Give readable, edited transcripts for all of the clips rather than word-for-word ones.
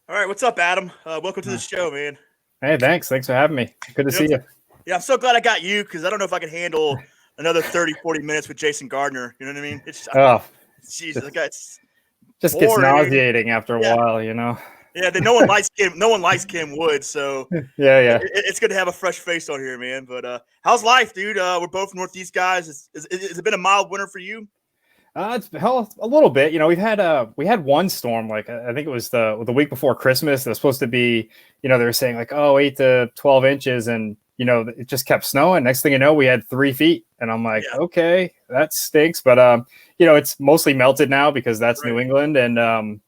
All right, what's up, Adam? Welcome to the show, man. Hey, thanks. Thanks for having me. Good to You know, see you. yeah, I'm so glad I got you because I don't know if I can handle another 30, 40 minutes with Jason Gardner. You know what I mean? Oh, Jesus, just the guy's just gets boring. nauseating after a Yeah, while. yeah. Then no one likes Kim. No one likes Kim Wood, so Yeah, yeah. it's good to have a fresh face on here, man. But how's life, dude? We're both Northeast guys. Has it been a mild winter for you? It's hell a little bit. We had one storm. Like I think it was the week before Christmas. It was supposed to be. They were saying like, oh, 8 to 12 inches, and it just kept snowing. Next thing you know, we had 3 feet, and I'm like, Yeah, okay, that stinks. But it's mostly melted now because that's New right. England, and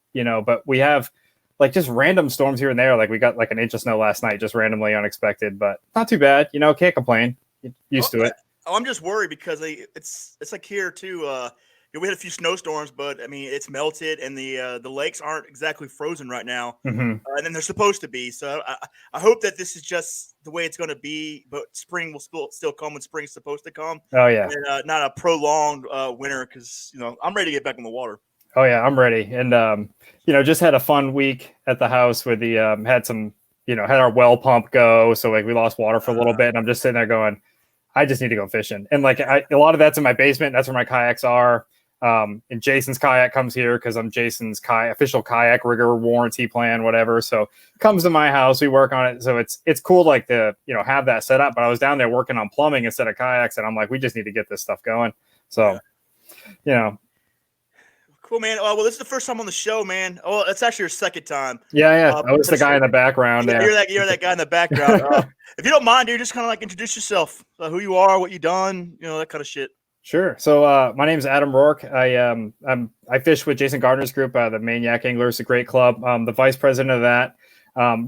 but we have like just random storms here and there. Like we got like an inch of snow last night, just randomly unexpected, but not too bad. Can't complain. Oh, Used to it. I'm just worried because it's like here too. We had a few snowstorms, but I mean it's melted and the lakes aren't exactly frozen right now, Hmm. and then they're supposed to be. So I hope that this is just the way it's going to be. But spring will still come when spring's supposed to come, Oh yeah. and not a prolonged winter because I'm ready to get back in the water. Oh yeah, I'm ready. And just had a fun week at the house with the had some, had our well pump go. So like we lost water for a little bit, and I'm just sitting there going, I just need to go fishing. And like a lot of that's in my basement. That's where my kayaks are. And Jason's kayak comes here because I'm Jason's official kayak rigger warranty plan, whatever. So comes to my house, we work on it. So it's cool like to have that set up. But I was down there working on plumbing instead of kayaks, and I'm like, we just need to get this stuff going. So Yeah. you know, Cool, man. Well, this is the first time on the show, man. Oh, it's actually your second time. yeah. I was the guy in the background Yeah, there. you're that guy in the background. If you don't mind, dude, just kind of like introduce yourself, who you are, what you done, that kind of shit. Sure. So my name is Adam Rourke. I fish with Jason Gardner's group, the Maniac Anglers, a great club. I'm the vice president of that.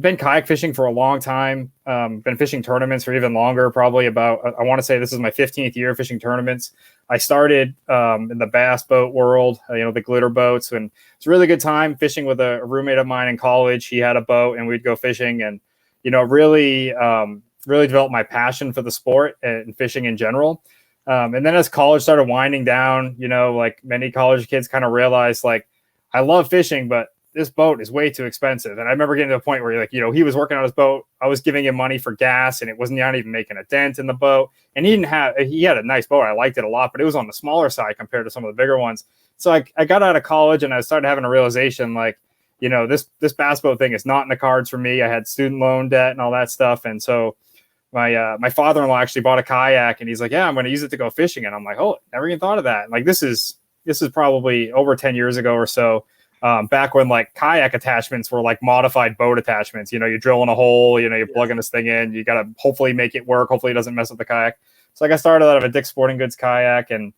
Been kayak fishing for a long time. Been fishing tournaments for even longer, probably about, I want to say this is my 15th year fishing tournaments. I started in the bass boat world, the glitter boats, and it's a really good time fishing with a roommate of mine in college. He had a boat and we'd go fishing and, really developed my passion for the sport and fishing in general. And then as college started winding down, like many college kids kind of realized like, I love fishing, but this boat is way too expensive. And I remember getting to a point where he was working on his boat. I was giving him money for gas and it wasn't not even making a dent in the boat. And he had a nice boat. I liked it a lot, but it was on the smaller side compared to some of the bigger ones. So I got out of college and I started having a realization like, this bass boat thing is not in the cards for me. I had student loan debt and all that stuff. And so my father-in-law actually bought a kayak and he's like, yeah, I'm going to use it to go fishing. And I'm like, oh, never even thought of that. And like, this is probably over 10 years ago or so. Back when like kayak attachments were like modified boat attachments, you're drilling a hole, you're plugging this thing in, you got to hopefully make it work. Hopefully it doesn't mess up the kayak. So like I started out of a Dick's Sporting Goods kayak and,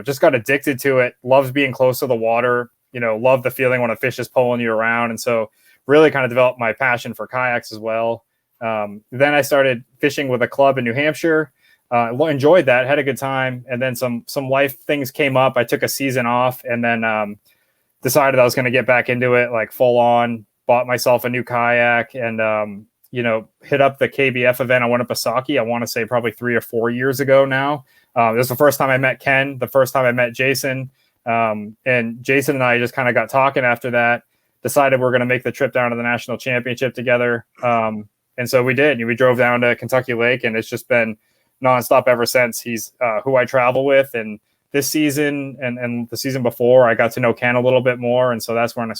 just got addicted to it. Loves being close to the water, love the feeling when a fish is pulling you around. And so really kind of developed my passion for kayaks as well. Then I started fishing with a club in New Hampshire. Enjoyed that, had a good time. And then some life things came up. I took a season off and then, decided I was going to get back into it, like full on, bought myself a new kayak and, hit up the KBF event. I went to Pisaki, I want to say probably 3 or 4 years ago now. This was the first time I met Ken, the first time I met Jason. And Jason and I just kind of got talking after that, decided we're going to make the trip down to the national championship together. And so we did. We drove down to Kentucky Lake and it's just been nonstop ever since. He's who I travel with. And this season and the season before, I got to know Ken a little bit more. And so that's when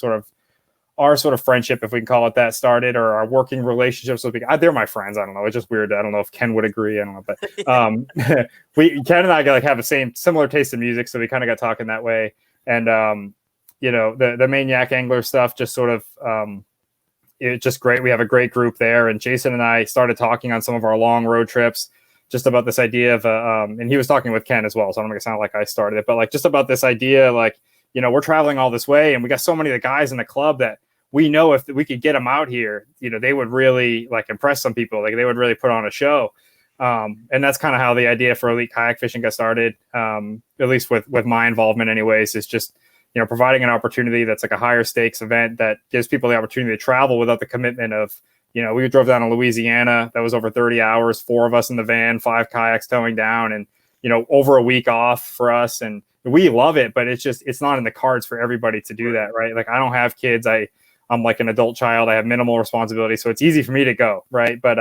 our sort of friendship, if we can call it that, started, or our working relationships. They're my friends. I don't know. It's just weird. I don't know if Ken would agree. I don't know. But Ken and I like have similar taste in music. So we kind of got talking that way. And, the Maniac Angler stuff just sort of, it's just great. We have a great group there. And Jason and I started talking on some of our long road trips just about this idea of, and he was talking with Ken as well. So I don't make it sound like I started it, but like just about this idea, like, we're traveling all this way and we got so many of the guys in the club that we know if we could get them out here, they would really like impress some people. Like they would really put on a show. And that's kind of how the idea for elite kayak fishing got started. At least with my involvement anyways, is just, providing an opportunity that's like a higher stakes event that gives people the opportunity to travel without the commitment of, we drove down to Louisiana. That was over 30 hours, 4 of us in the van, 5 kayaks towing down and, over a week off for us. And we love it, but it's not in the cards for everybody to do that. Right. Like I don't have kids. I I'm like an adult child. I have minimal responsibility, so it's easy for me to go, right? But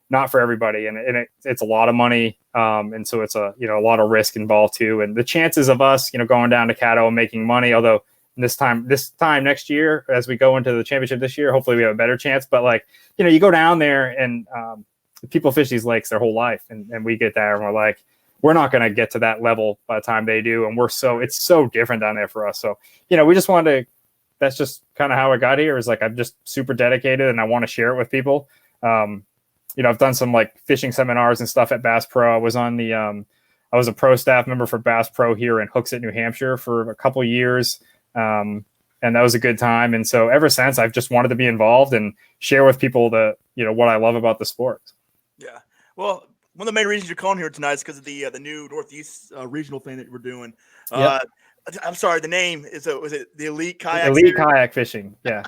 not for everybody, and it's a lot of money, and so it's a lot of risk involved too. And the chances of us going down to Caddo and making money, although this time next year, as we go into the championship this year, hopefully we have a better chance. But like you go down there and people fish these lakes their whole life, and we get there and we're like, we're not going to get to that level by the time they do, and it's so different down there for us. So we just wanted to. That's just kind of how I got here. Is like I'm just super dedicated and I want to share it with people. I've done some like fishing seminars and stuff at Bass Pro. I was on the I was a pro staff member for Bass Pro here in Hooksett, New Hampshire for a couple of years. And that was a good time. And so ever since, I've just wanted to be involved and share with people what I love about the sport. Yeah. Well, one of the main reasons you're calling here tonight is because of the new Northeast regional thing that we're doing. Yep. I'm sorry, the name was it the Elite Kayak Elite Series? Kayak Fishing. Yeah.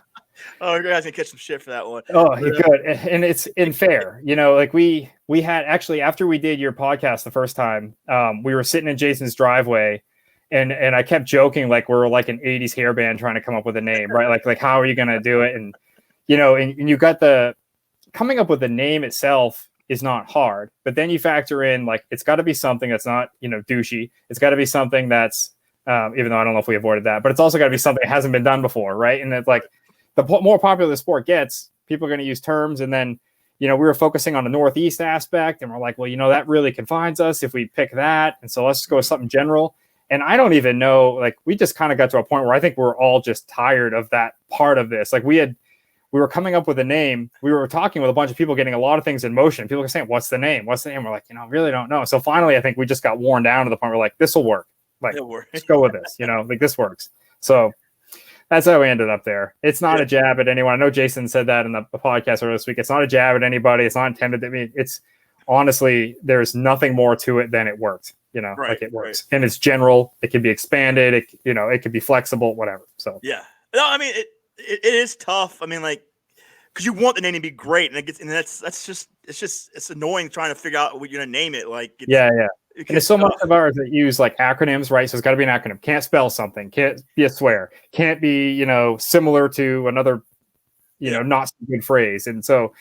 Oh, you guys can catch some shit for that one. Oh, you could. And it's fair. Like we had actually, after we did your podcast the first time, we were sitting in Jason's driveway and I kept joking, like we're like an 80s hair band trying to come up with a name, right? Like how are you going to do it? And, and you got coming up with the name itself is not hard, but then you factor in, like, it's got to be something that's not, douchey. It's got to be something that's, even though I don't know if we avoided that, but it's also got to be something that hasn't been done before. Right. And it's like, the more popular the sport gets, people are going to use terms. And then, we were focusing on the Northeast aspect and we're like, well, that really confines us if we pick that. And so let's just go with something general. And I don't even know, like, we just kind of got to a point where I think we're all just tired of that part of this. Like we were coming up with a name. We were talking with a bunch of people, getting a lot of things in motion. People were saying, what's the name? What's the name? We're like, I really don't know. So finally, I think we just got worn down to the point where like, this will work. Like, let's go with this, like this works. So that's how we ended up there. It's not a jab at anyone. I know Jason said that in the podcast earlier this week. It's not a jab at anybody. It's not intended to be. It's honestly, there's nothing more to it than it worked. Like it works, and it's general. It can be expanded. It could be flexible, whatever. So yeah, no, I mean it is tough. I mean, like, because you want the name to be great, and it's annoying trying to figure out what you're gonna name it. Like, yeah. And there's so much of ours that use like acronyms, right? So it's got to be an acronym. Can't spell something. Can't be a swear. Can't be, similar to another, not so good phrase. And so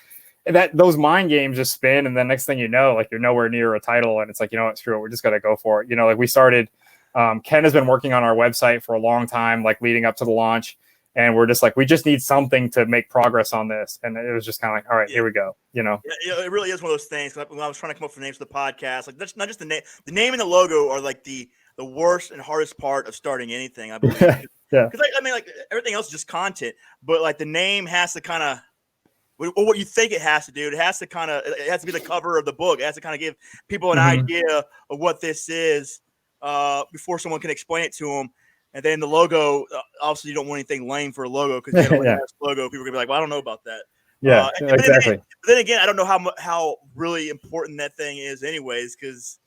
those mind games just spin. And then next thing you know, like you're nowhere near a title. And it's like, screw it. We're just going to go for it. Like we started, Ken has been working on our website for a long time, like leading up to the launch. And we're just like, we just need something to make progress on this. And it was just kind of like, all right, here we go. Yeah, it really is one of those things. When I was trying to come up with names for the podcast, like that's not just the name. The name and the logo are like the worst and hardest part of starting anything, I believe. Yeah. Because I mean, like everything else is just content, but like the name has to kind of, or what you think it has to do. It has to be the cover of the book. It has to kind of give people an idea of what this is before someone can explain it to them. And then the logo, obviously, you don't want anything lame for a logo because you got a nice logo. People are gonna be like, "Well, I don't know about that." Yeah, exactly. But then again, I don't know how really important that thing is, anyways. Because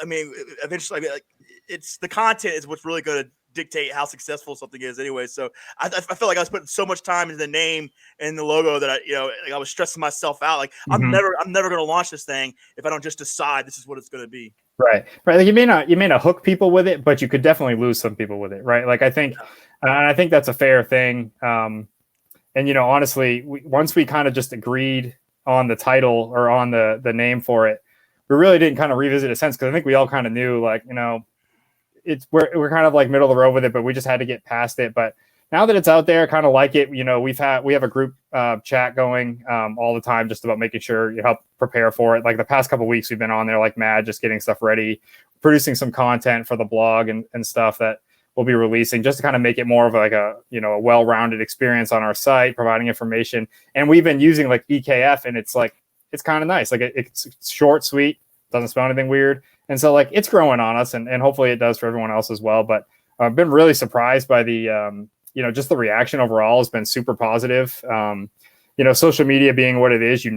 I mean, eventually, like, it's the content is what's really going to dictate how successful something is, anyway. So I felt like I was putting so much time into the name and the logo that I was stressing myself out. Like I'm never going to launch this thing if I don't just decide this is what it's going to be. Right. Like you may not hook people with it, but you could definitely lose some people with it. Right. Like I think that's a fair thing. And honestly, once we kind of just agreed on the title or on the name for it, we really didn't kind of revisit it since, because I think we all kind of knew, like, we're kind of like middle of the road with it, but we just had to get past it. But now that it's out there, kind of like it, we have a group chat going all the time, just about making sure you help prepare for it. Like the past couple of weeks, we've been on there like mad, just getting stuff ready, producing some content for the blog and stuff that we'll be releasing, just to kind of make it more of like a well-rounded experience on our site, providing information. And we've been using like EKF, and it's kind of nice. Like it's short, sweet, doesn't spell anything weird. And so like it's growing on us, and hopefully it does for everyone else as well. But I've been really surprised by the, just the reaction overall has been super positive. Social media being what it is, you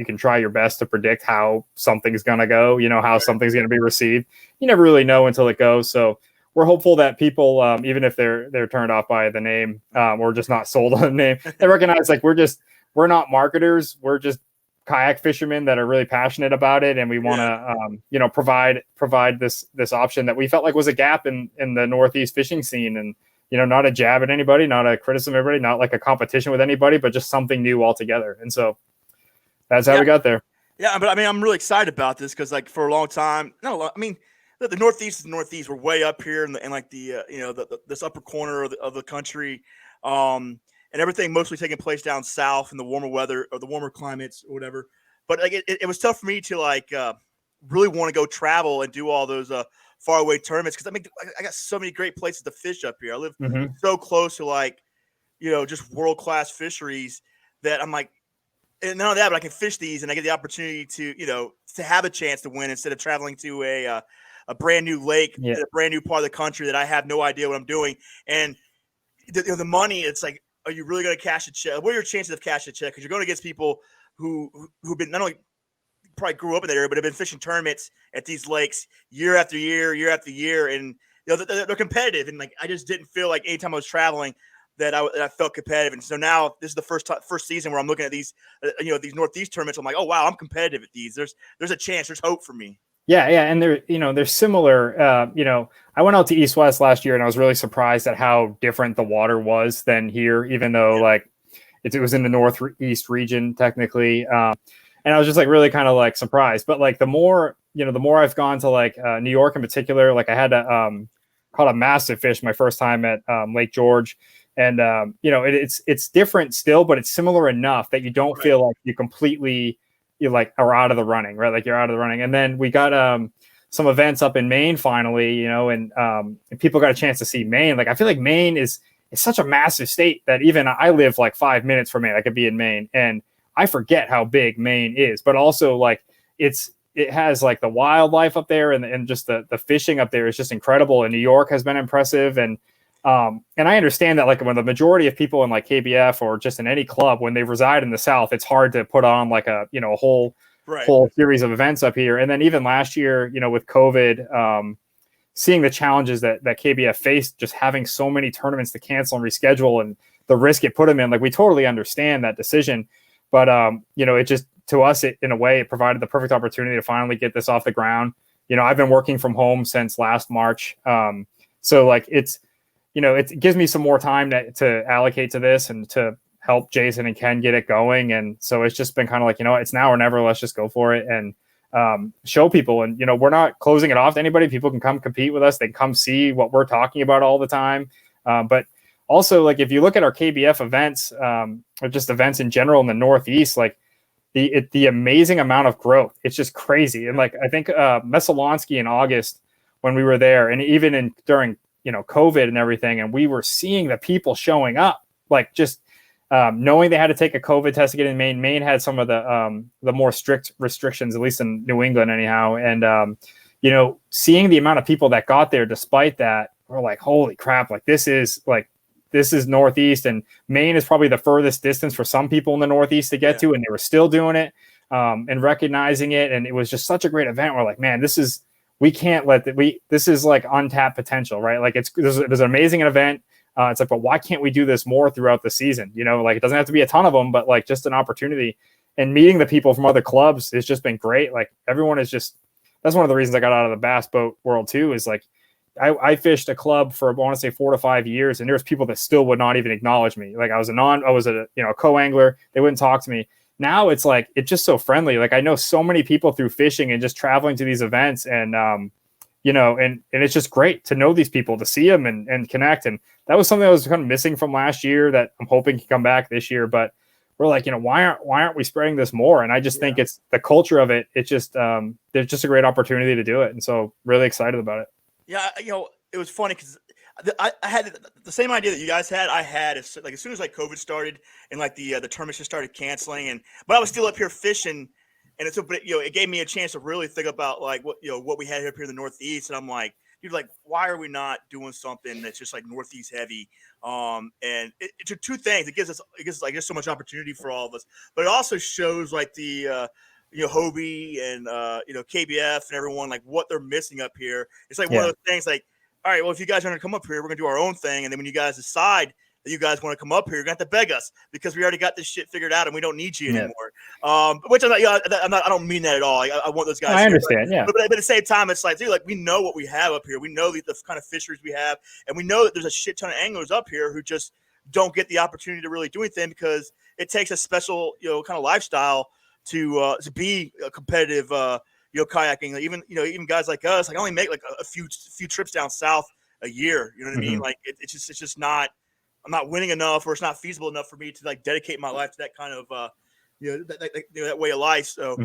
can try your best to predict how something's going to go, how something's going to be received. You never really know until it goes. So we're hopeful that people, even if they're turned off by the name, or just not sold on the name, they recognize like we're not marketers. We're just kayak fishermen that are really passionate about it, and we want to provide this option that we felt like was a gap in the Northeast fishing scene. And not a jab at anybody, not a criticism of everybody, not like a competition with anybody, but just something new altogether. And so that's how we got there. Yeah, but I mean, I'm really excited about this because, like, for a long time, I mean, the Northeast is the Northeast. We're way up here in like the this upper corner of the country, and everything mostly taking place down south in the warmer weather or the warmer climates or whatever. But like, it was tough for me to like really want to go travel and do all those faraway tournaments because I mean, I got so many great places to fish up here. I live so close to like just world class fisheries that I'm like. And not only that, but I can fish these, and I get the opportunity to, to have a chance to win instead of traveling to a brand new lake in a brand new part of the country that I have no idea what I'm doing. And the money, it's like, are you really going to cash a check? What are your chances of cashing a check? Because you're going against people who've been not only probably grew up in that area, but have been fishing tournaments at these lakes year after year after year, and they're competitive. And like, I just didn't feel like anytime I was traveling that I felt competitive. And so now this is the first season where I'm looking at these, these Northeast tournaments. I'm like, oh, wow, I'm competitive at these. There's a chance. There's hope for me. Yeah. And they're similar. I went out to East West last year and I was really surprised at how different the water was than here, even though like it was in the Northeast region technically. And I was just like really kind of like surprised, but like the more I've gone to like New York in particular, like I had caught a massive fish my first time at Lake George. And, it's different still, but it's similar enough that you don't feel like you are out of the running, right? Like you're out of the running. And then we got some events up in Maine finally, and people got a chance to see Maine. Like, I feel like Maine is such a massive state that even I live like 5 minutes from Maine. I could be in Maine and I forget how big Maine is, but also like it has like the wildlife up there and just the fishing up there is just incredible. And New York has been impressive. And I understand that like when the majority of people in like KBF or just in any club, when they reside in the South, it's hard to put on like a whole series of events up here. And then even last year, with COVID, seeing the challenges that KBF faced, just having so many tournaments to cancel and reschedule and the risk it put them in, like we totally understand that decision. But, it just, to us, in a way, it provided the perfect opportunity to finally get this off the ground. I've been working from home since last March. So like it gives me some more time to allocate to this and to help Jason and Ken get it going. And so it's just been kind of like, it's now or never, let's just go for it and show people. And, we're not closing it off to anybody. People can come compete with us. They can come see what we're talking about all the time. But also, like, if you look at our KBF events or just events in general in the Northeast, like the amazing amount of growth, it's just crazy. And like, I think Messalonsky in August when we were there, and even during COVID and everything, and we were seeing the people showing up, like just knowing they had to take a COVID test to get in Maine. Maine had some of the more strict restrictions, at least in New England anyhow. And, seeing the amount of people that got there despite that, we're like, holy crap, like this is Northeast, and Maine is probably the furthest distance for some people in the Northeast to get to, and they were still doing it and recognizing it. And it was just such a great event. We're like, man, we can't let this is like untapped potential, right? Like there's an amazing event. It's like, but why can't we do this more throughout the season? Like it doesn't have to be a ton of them, but like just an opportunity. And meeting the people from other clubs has just been great. Like everyone is that's one of the reasons I got out of the bass boat world too, is like I fished a club for, I want to say 4 to 5 years, and there's people that still would not even acknowledge me. Like I was a co-angler. They wouldn't talk to me. Now it's like, it's just so friendly. Like I know so many people through fishing and just traveling to these events, and and it's just great to know these people, to see them and connect. And that was something that was kind of missing from last year that I'm hoping can come back this year. But we're like, why aren't we spreading this more? And I just think it's the culture of it. It's just, there's just a great opportunity to do it. And so really excited about it. Yeah. It was funny because I had the same idea that you guys had. I had as soon as like COVID started and like the tournaments just started canceling, but I was still up here fishing, and it gave me a chance to really think about like what we had up here in the Northeast, and I'm like, dude, like why are we not doing something that's just like Northeast heavy? And it's two things. It gives us like just so much opportunity for all of us, but it also shows like the Hobie and KBF and everyone, like what they're missing up here. It's like one of those things like, all right, well, if you guys are going to come up here, we're going to do our own thing. And then when you guys decide that you guys want to come up here, you're going to have to beg us because we already got this shit figured out and we don't need you anymore. Which I'm not, I don't mean that at all. I want those guys. I here, understand, yeah. But at the same time, it's like, dude, like we know what we have up here. We know the kind of fisheries we have, and we know that there's a shit ton of anglers up here who just don't get the opportunity to really do anything because it takes a special, kind of lifestyle to be a competitive, kayaking. Even guys like us, like I only make like a few trips down south a year. You know what I mean? Like it's just not. I'm not winning enough, or it's not feasible enough for me to like dedicate my life to that kind of, that way of life. So,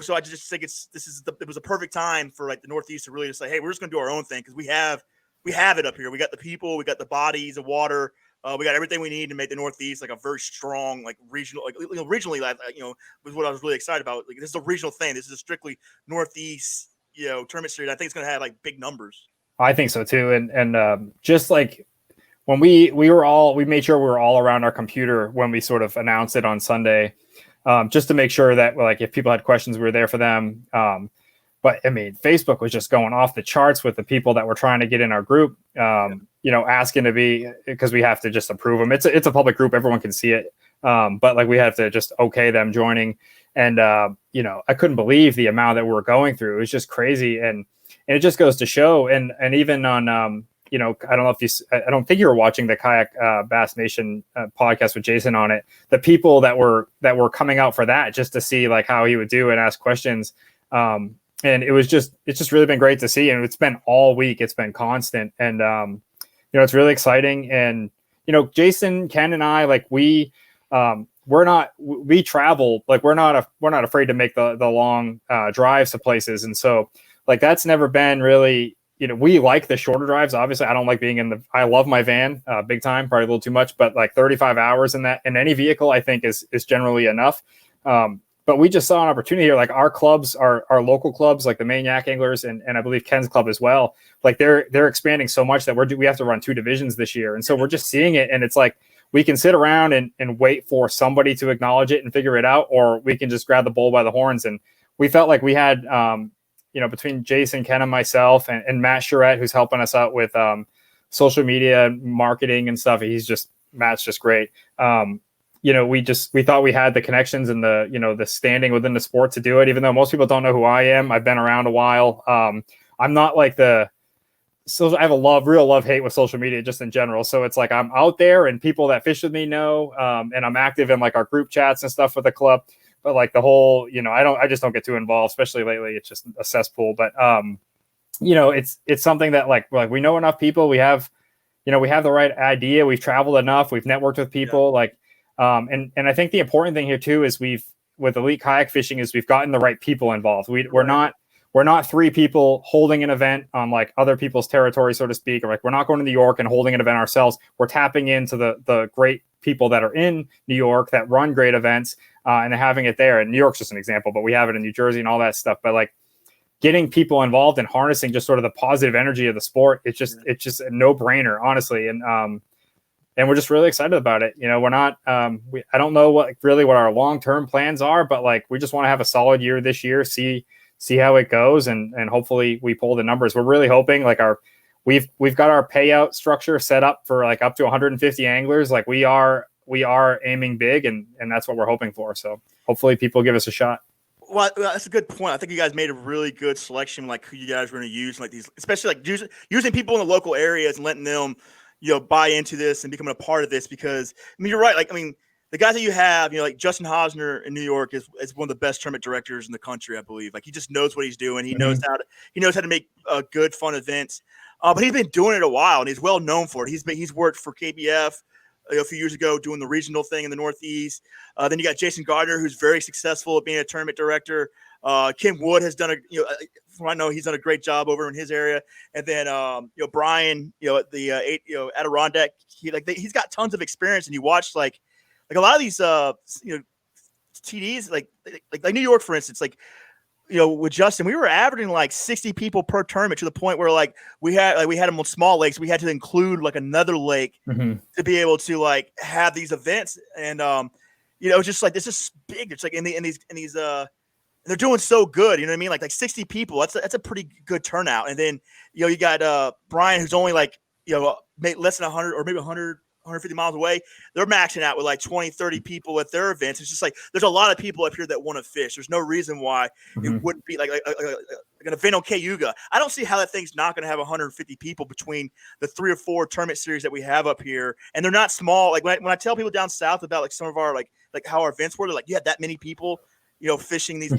so I just think it was a perfect time for like the Northeast to really just say, hey, we're just going to do our own thing because we have it up here. We got the people, we got the bodies, the water, we got everything we need to make the Northeast like a very strong, like regional, like regionally, was what I was really excited about. Like this is a regional thing. This is a strictly Northeast, tournament series. I think it's going to have like big numbers. I think so too, and just like. When we made sure we were all around our computer when we sort of announced it on Sunday, just to make sure that like if people had questions, we were there for them. But I mean, Facebook was just going off the charts with the people that were trying to get in our group, asking to be, because we have to just approve them. It's a public group. Everyone can see it. But like we have to just okay them joining. And, I couldn't believe the amount that we're going through. It was just crazy. And it just goes to show. And even on, I don't know if I don't think you were watching the Kayak Bass Nation podcast with Jason on it. The people that were coming out for that just to see like how he would do and ask questions. And it's just really been great to see. And it's been all week. It's been constant. And, it's really exciting. And, Jason, Ken and I, like we travel, like we're not afraid to make the long drives to places. And so like, that's never been really, we like the shorter drives. Obviously, I don't like being I love my van big time, probably a little too much, but like 35 hours in any vehicle, I think is generally enough. But we just saw an opportunity here. Like our clubs, our local clubs, like the Maniac Anglers and I believe Ken's club as well. Like they're expanding so much that we have to run 2 divisions this year. And so we're just seeing it. And it's like, we can sit around and wait for somebody to acknowledge it and figure it out, or we can just grab the bull by the horns. And we felt like we had, between Jason, Ken, and myself, and Matt Charette, who's helping us out with social media marketing and stuff. Matt's just great. We thought we had the connections and the standing within the sport to do it, even though most people don't know who I am. I've been around a while. I'm not like I have a real love-hate with social media just in general. So it's like I'm out there and people that fish with me know, and I'm active in like our group chats and stuff with the club. But like the whole, I just don't get too involved, especially lately. It's just a cesspool. But it's something that like we know enough people. We have the right idea. We've traveled enough. We've networked with people. And I think the important thing here too is with elite kayak fishing is we've gotten the right people involved. We're not 3 people holding an event on like other people's territory, so to speak. Or like we're not going to New York and holding an event ourselves. We're tapping into the great people that are in New York that run great events. And having it there. And New York's just an example, but we have it in New Jersey and all that stuff. But like getting people involved and harnessing just sort of the positive energy of the sport, it's just a no-brainer, honestly. And we're just really excited about it. We're not I don't know what our long-term plans are, but like we just want to have a solid year this year, see how it goes, and hopefully we pull the numbers. We're really hoping like we've got our payout structure set up for like up to 150 anglers. Like we are aiming big, and that's what we're hoping for. So hopefully people give us a shot. Well, that's a good point. I think you guys made a really good selection, like who you guys were going to use, like these, especially like using people in the local areas and letting them, buy into this and becoming a part of this. Because I mean, you're right. Like, I mean, the guys that you have, like Justin Hosner in New York is one of the best tournament directors in the country, I believe. Like he just knows what he's doing. He knows how to make good, fun events. But he's been doing it a while, and he's well known for it. He's worked for KBF a few years ago doing the regional thing in the Northeast. Then you got Jason Gardner, who's very successful at being a tournament director. Kim Wood has done from what I know, he's done a great job over in his area. And then Brian, at the Adirondack, he's got tons of experience. And you watch like a lot of these TDs, like New York, for instance, like with Justin, we were averaging like 60 people per tournament to the point where like we had them on small lakes. We had to include like another lake to be able to like have these events. And just like this is big. It's like in these they're doing so good. You know what I mean? Like 60 people. That's a pretty good turnout. And then you got Brian, who's only like made less than 100 or maybe 100 150 miles away, they're maxing out with like 20, 30 people at their events. It's just like there's a lot of people up here that want to fish. There's no reason why it wouldn't be like an event on Cayuga. I don't see how that thing's not going to have 150 people between the 3 or 4 tournament series that we have up here, and they're not small. Like when I tell people down south about like some of our like how our events were, they're like, you had that many people, fishing these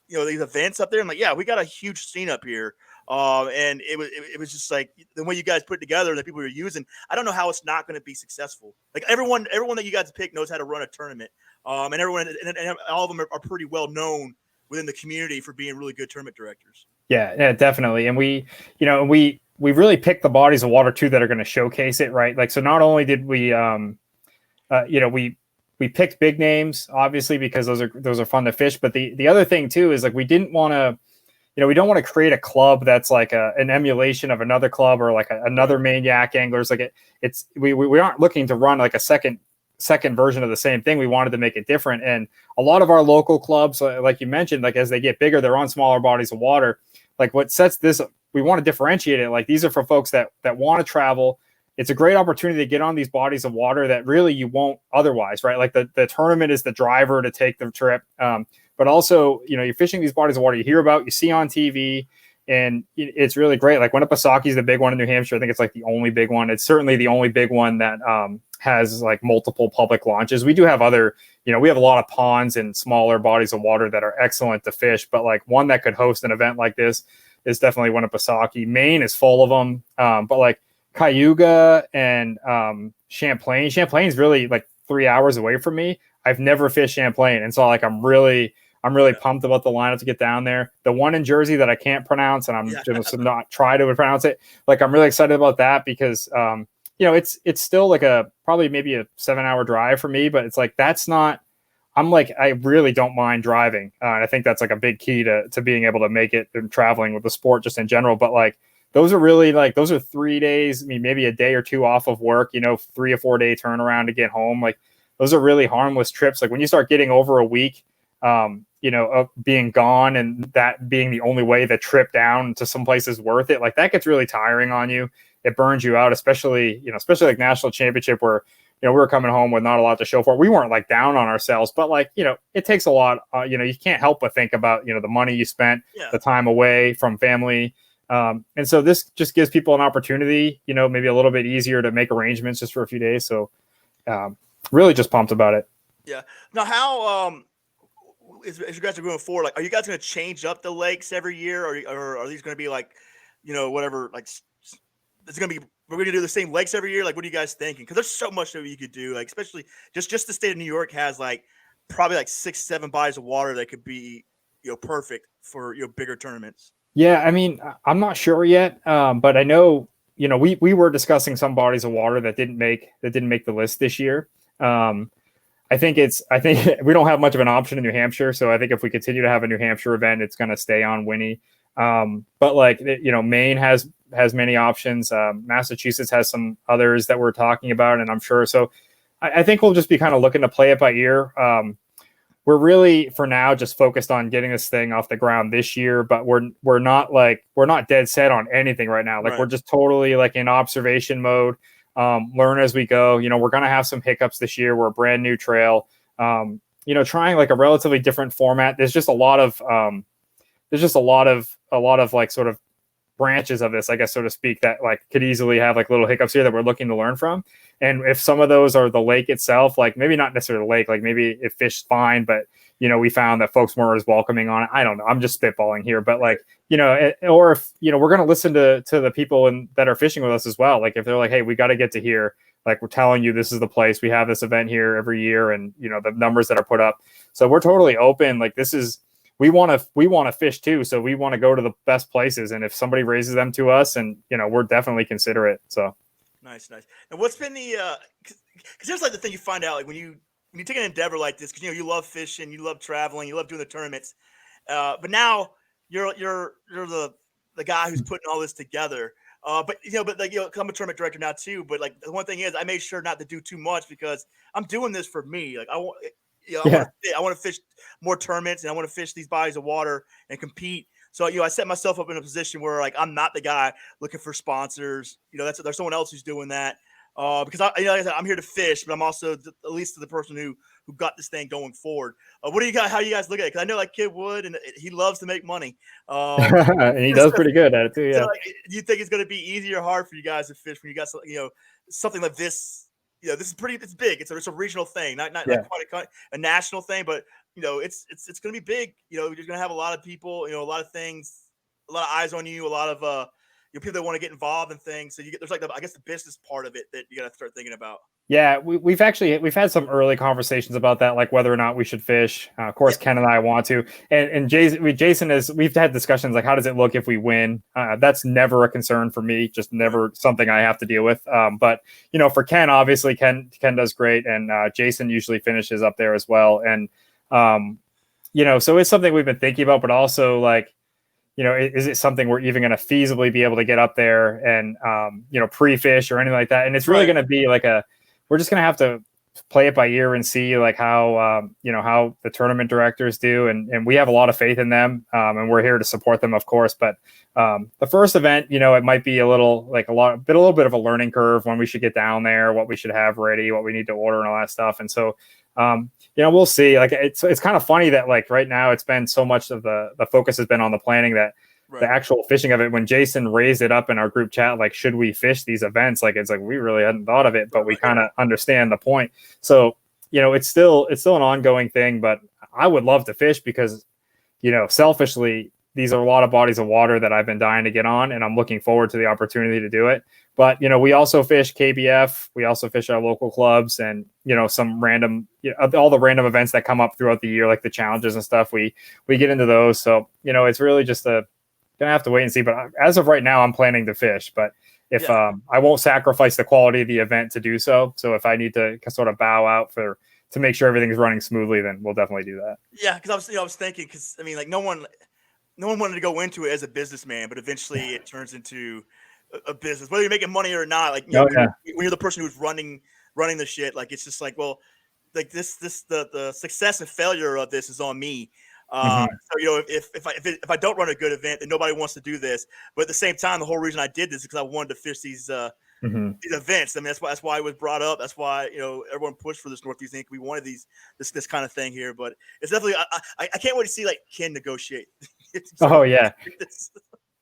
these events up there. I'm like, yeah, we got a huge scene up here. And it was just like the way you guys put it together and the people you're using. I don't know how it's not going to be successful. Like everyone that you guys pick knows how to run a tournament. And everyone and all of them are pretty well known within the community for being really good tournament directors. Yeah, definitely. And we really picked the bodies of water too that are going to showcase it, right? Like, so not only did we, we picked big names, obviously, because those are fun to fish. But the other thing too is like we didn't want to. We don't want to create a club that's like an emulation of another club or like another maniac anglers. Like we aren't looking to run like a second version of the same thing. We wanted to make it different. And a lot of our local clubs, like you mentioned, like as they get bigger, they're on smaller bodies of water. Like what sets this, we want to differentiate it. Like these are for folks that want to travel. It's a great opportunity to get on these bodies of water that really you won't otherwise, right? Like the tournament is the driver to take the trip. But also, you're fishing these bodies of water you hear about, you see on TV, and it's really great. Like Winnipesaukee is the big one in New Hampshire. I think it's like the only big one. It's certainly the only big one that has like multiple public launches. We do have other, we have a lot of ponds and smaller bodies of water that are excellent to fish, but like one that could host an event like this is definitely Winnipesaukee. Maine is full of them, but like Cayuga and Champlain. Champlain's really like 3 hours away from me. I've never fished Champlain, and so like I'm really pumped about the lineup to get down there. The one in Jersey that I can't pronounce, and I'm just not try to pronounce it. Like I'm really excited about that because it's still like probably maybe a 7-hour drive for me, but it's like that's not. I'm like I really don't mind driving, and I think that's like a big key to being able to make it and traveling with the sport just in general. But like those are really like those are 3 days, I mean maybe a day or two off of work, 3 or 4 day turnaround to get home. Like those are really harmless trips. Like when you start getting over a week. Of being gone and that being the only way the trip down to some place is worth it. Like that gets really tiring on you. It burns you out, especially like national championship where, we were coming home with not a lot to show for it. We weren't like down on ourselves, but like, it takes a lot, you can't help but think about, the money you spent, the time away from family. And so this just gives people an opportunity, maybe a little bit easier to make arrangements just for a few days. So really just pumped about it. Yeah. Now how, as you guys are going forward, like, are you guys going to change up the lakes every year, or are these going to be like, whatever? Like, it's going to be we're going to do the same lakes every year. Like, what are you guys thinking? Because there's so much that you could do. Like, especially just the state of New York has like probably like 6-7 bodies of water that could be perfect for bigger tournaments. Yeah, I mean, I'm not sure yet, but I know we were discussing some bodies of water that didn't make the list this year. I think we don't have much of an option in New Hampshire. So I think if we continue to have a New Hampshire event, it's going to stay on Winnie. But like, Maine has many options. Massachusetts has some others that we're talking about, and I'm sure. So I think we'll just be kind of looking to play it by ear. We're really for now just focused on getting this thing off the ground this year, but we're not dead set on anything right now. Like We're just totally like in observation mode. Learn as we go. We're going to have some hiccups this year. We're a brand new trail. Trying like a relatively different format. There's just a lot of like sort of branches of this, I guess, so to speak, that like could easily have like little hiccups here that we're looking to learn from. And if some of those are the lake itself, like maybe not necessarily the lake, like maybe it fished fine, but we found that folks weren't as welcoming on it. I don't know. I'm just spitballing here, but like, or if, we're going to listen to the people that are fishing with us as well. Like if they're like, hey, we got to get to here. Like we're telling you, this is the place. We have this event here every year, and the numbers that are put up. So we're totally open. Like we want to fish too. So we want to go to the best places. And if somebody raises them to us, and we're definitely considerate. So nice. And what's been the because there's like the thing you find out like when you take an endeavor like this, because you love fishing, you love traveling, you love doing the tournaments, but now you're the guy who's putting all this together. But I'm a tournament director now too. But like the one thing is, I made sure not to do too much because I'm doing this for me. Like I want. I want to fish more tournaments, and I want to fish these bodies of water and compete. So, I set myself up in a position where like I'm not the guy looking for sponsors. There's someone else who's doing that. Because like I said, I'm here to fish, but I'm also at least the person who got this thing going forward. What do you guys? How do you guys look at it? Because I know like Kid Wood, and he loves to make money. And he does pretty good at it too. Yeah. So, like, do you think it's going to be easy or hard for you guys to fish when you got something like this? This is pretty. It's big. It's a regional thing, not quite a national thing, but it's going to be big. You're going to have a lot of people. A lot of things, a lot of eyes on you, a lot of people that want to get involved in things. So there's like I guess the business part of it that you got to start thinking about. Yeah, we've had some early conversations about that, like whether or not we should fish. Of course, Ken and I want to, and Jason we've had discussions like, how does it look if we win? That's never a concern for me, just never something I have to deal with. But for Ken, obviously Ken does great, and Jason usually finishes up there as well. And so it's something we've been thinking about, but also like, is it something we're even going to feasibly be able to get up there and pre-fish or anything like that? And it's really going to be like we're just going to have to play it by ear and see like how the tournament directors do. And we have a lot of faith in them. And we're here to support them, of course. But the first event, it might be a little bit of a learning curve when we should get down there, what we should have ready, what we need to order and all that stuff. And so, we'll see. Like it's kind of funny that like right now it's been so much of the focus has been on the planning that the actual fishing of it. When Jason raised it up in our group chat, like, should we fish these events? Like, it's like, we really hadn't thought of it, but we kind of understand the point. So, it's still an ongoing thing, but I would love to fish because, selfishly, these are a lot of bodies of water that I've been dying to get on, and I'm looking forward to the opportunity to do it. But, we also fish KBF. We also fish our local clubs and, some random, all the random events that come up throughout the year, like the challenges and stuff. We get into those. So, it's really just gonna have to wait and see. But as of right now, I'm planning to fish. But if I won't sacrifice the quality of the event to do so. So if I need to sort of bow out to make sure everything's running smoothly, then we'll definitely do that. Yeah, because I was thinking, because I mean, like no one wanted to go into it as a businessman, but eventually it turns into a business, whether you're making money or not. Like when you're the person who's running the shit, like it's just like, well, like the success and failure of this is on me. So if I don't run a good event, then nobody wants to do this. But at the same time, the whole reason I did this is because I wanted to fish these events. I mean, that's why it was brought up. That's why everyone pushed for this Northeast Inc. We wanted this kind of thing here. But it's definitely I can't wait to see like Ken negotiate.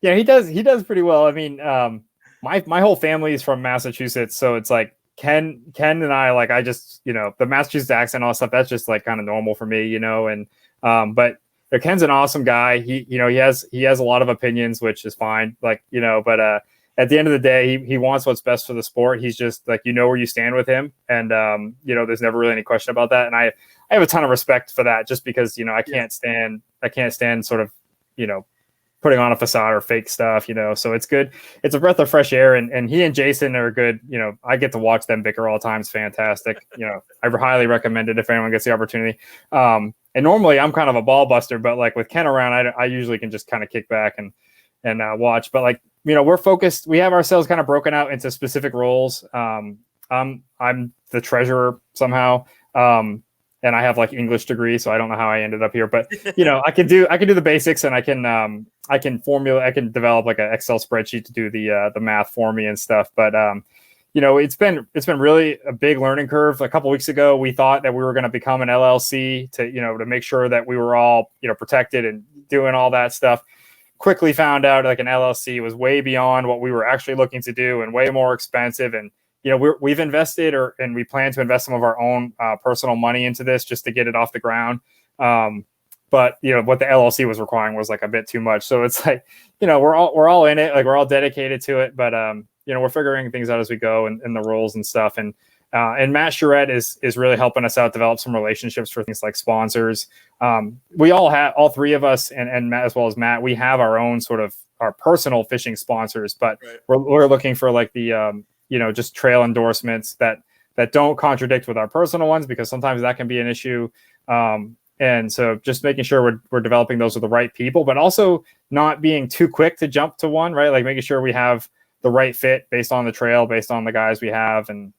Yeah, he does pretty well. I mean, my whole family is from Massachusetts, so it's like Ken and I, like, I just the Massachusetts accent, all that stuff, that's just like kind of normal for me, and. But Ken's an awesome guy. He has a lot of opinions, which is fine. Like, but at the end of the day, he wants what's best for the sport. He's just like, where you stand with him. And, there's never really any question about that. And I have a ton of respect for that, just because, I can't stand sort of, putting on a facade or fake stuff, so it's good. It's a breath of fresh air, and he and Jason are good. I get to watch them bicker all the time. It's fantastic. I highly recommend it if anyone gets the opportunity. And normally I'm kind of a ball buster, but like with Ken around, I usually can just kind of kick back and watch. But like, we're focused. We have ourselves kind of broken out into specific roles. I'm the treasurer somehow. And I have like English degree, so I don't know how I ended up here, but I can do the basics, and I can develop like an Excel spreadsheet to do the math for me and stuff. But it's been really a big learning curve. A couple of weeks ago, we thought that we were going to become an LLC to make sure that we were all protected and doing all that stuff. Quickly found out like an LLC was way beyond what we were actually looking to do, and way more expensive. And we've invested and we plan to invest some of our own personal money into this just to get it off the ground. But what the LLC was requiring was like a bit too much. So it's like, we're all in it, like we're all dedicated to it. But we're figuring things out as we go, and the rules and stuff. And Matt Charette is really helping us out develop some relationships for things like sponsors. We all three of us, and Matt, as well as Matt, we have our own sort of our personal fishing sponsors, but we're looking for like the just trail endorsements that don't contradict with our personal ones, because sometimes that can be an issue. And so just making sure we're developing those with the right people, but also not being too quick to jump to one, right? Like making sure we have the right fit based on the trail, based on the guys we have, and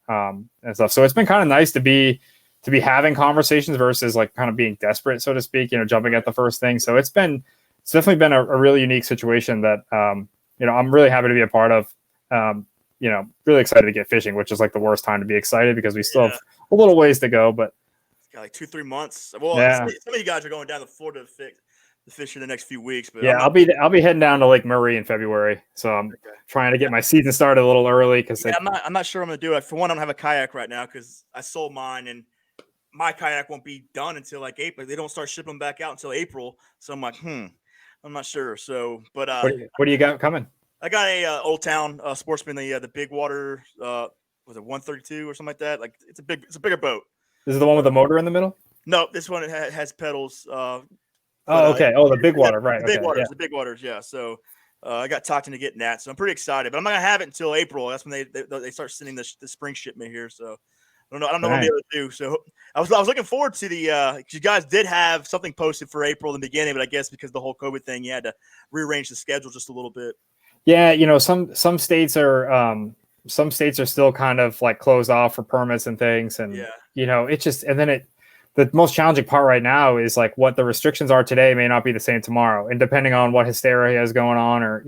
stuff. So it's been kind of nice to be having conversations versus like kind of being desperate, so to speak, jumping at the first thing. So it's definitely been a really unique situation that, I'm really happy to be a part of. really excited to get fishing, which is like the worst time to be excited because we still Yeah. have a little ways to go. But It's got like 2-3 months. Well, yeah, some of you guys are going down to Florida to fish in the next few weeks, but yeah, I'm not. I'll be heading down to Lake Murray in February, so I'm Okay. trying to get my season started a little early because Yeah, I'm not sure I'm gonna do it. For one, I don't have a kayak right now because I sold mine, and my kayak won't be done until like April. They don't start shipping them back out until April. So I'm like, I'm not sure. So, but what do you got coming? I got a Old Town Sportsman, the big water, was it 132 or something like that? Like it's a bigger boat. This is the one with the motor in the middle. No, this one has pedals. Oh, okay. Oh, the big water, right? The big Okay, waters, yeah. the big waters, yeah. So I got talked into getting that, so I'm pretty excited. But I'm not gonna have it until April. That's when they start sending the spring shipment here. So I don't know what I'm Right. able to do. So I was looking forward to the you guys did have something posted for April in the beginning, but I guess because of the whole COVID thing, you had to rearrange the schedule just a little bit. Yeah, some states are still kind of like closed off for permits and things, and Yeah. it just and then the most challenging part right now is like what the restrictions are today may not be the same tomorrow, and depending on what hysteria is going on, or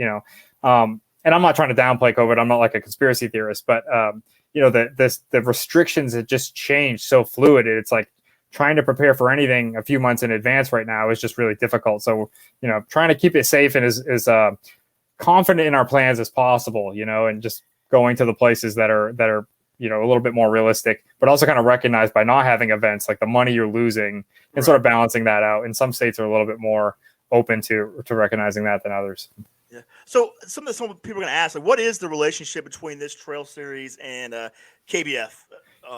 and I'm not trying to downplay COVID. I'm not like a conspiracy theorist, but the restrictions have just changed so fluid. It's like trying to prepare for anything a few months in advance right now is just really difficult. So trying to keep it safe and is confident in our plans as possible, and just going to the places that are a little bit more realistic, but also kind of recognized by not having events, like the money you're losing, and sort of balancing that out. And some states are a little bit more open to recognizing that than others. Yeah. So some people are going to ask, like, what is the relationship between this trail series and KBF?